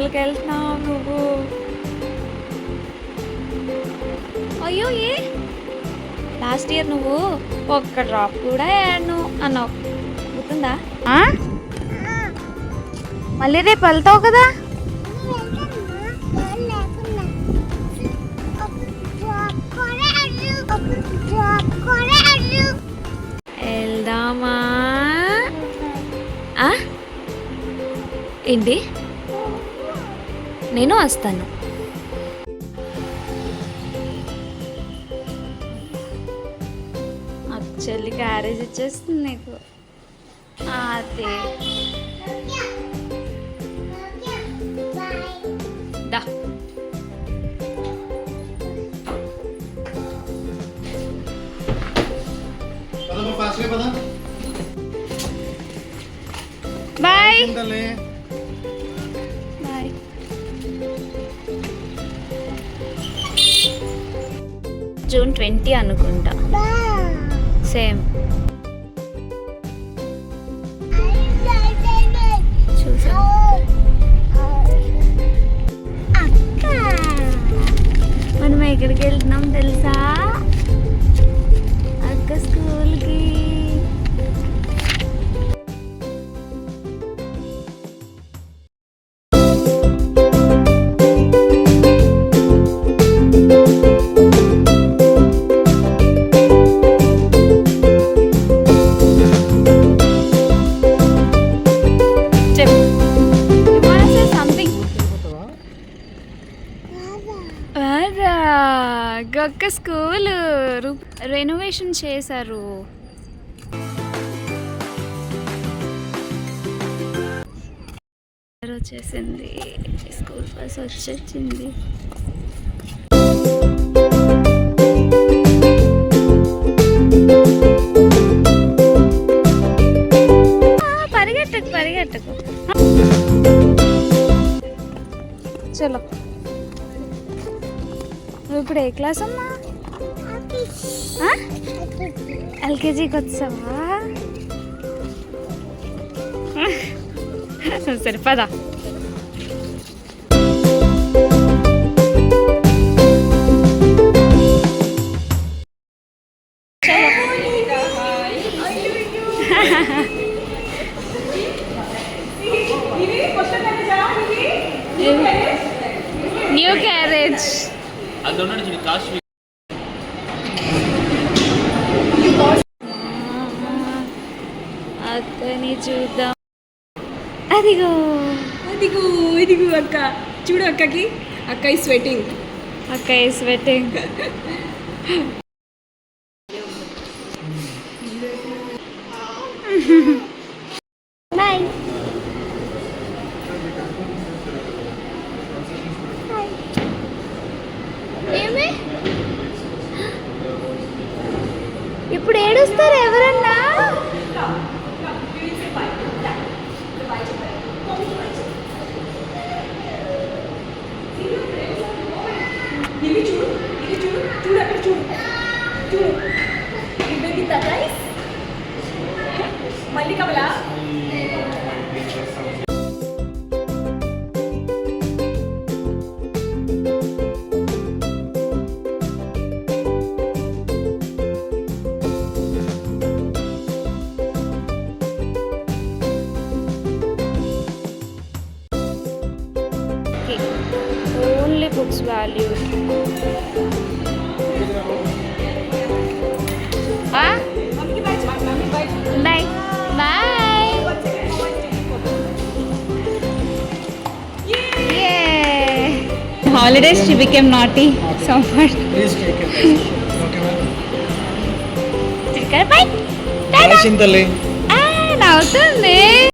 ఎక్కడికి వెళ్తున్నావు నువ్వు? అయ్యో ఏ లాస్ట్ ఇయర్ నువ్వు ఒక్క డ్రాప్ కూడా యాడ్ను అన్నావు, గుర్తుందా? మళ్ళీ రేపు వెళ్తావు కదా? వెళ్దామా? ఏంటి? నేను వస్తాను. చెల్లి క్యారేజ్ ఇచ్చేస్తుంది నీకు. అదే దా బాయ్ బాయ్. జూన్ 20 అనుకుంటా. సేమ్ చూసా. మనం ఎక్కడికి వెళ్తున్నాం తెలుసా? అక్క స్కూల్కి. ఒక్క స్కూల్ రెనోవేషన్ చేశారు. వచ్చేసింది, స్కూల్ బస్ వచ్చేసింది. పరిగెట్టకు పరిగెట్టకు. చలో, నువ్వు ఇప్పుడు ఏ క్లాస్ అమ్మా? ఎల్కేజీకి వచ్చావా? సరే పదా. న్యూ క్యారేజ్ అక్కని చూద్దాం. అదిగో అదిగో ఇదిగో అక్క చూడు, అక్కకి అక్క ఈ స్వెట్టింగ్, అక్క ఈ స్వెట్టింగ్. బాయ్. ఏమి ఇప్పుడు ఏడుస్తారు ఎవరన్నా? చూడు అక్కడ చూడు చూడు, మళ్ళీ Kamala. Only books value. Bye bye. Holidays she became naughty so much. Please take it. Okay, ma'am. Take care, bye. Bye, Shintali. నవ్వుతుంది.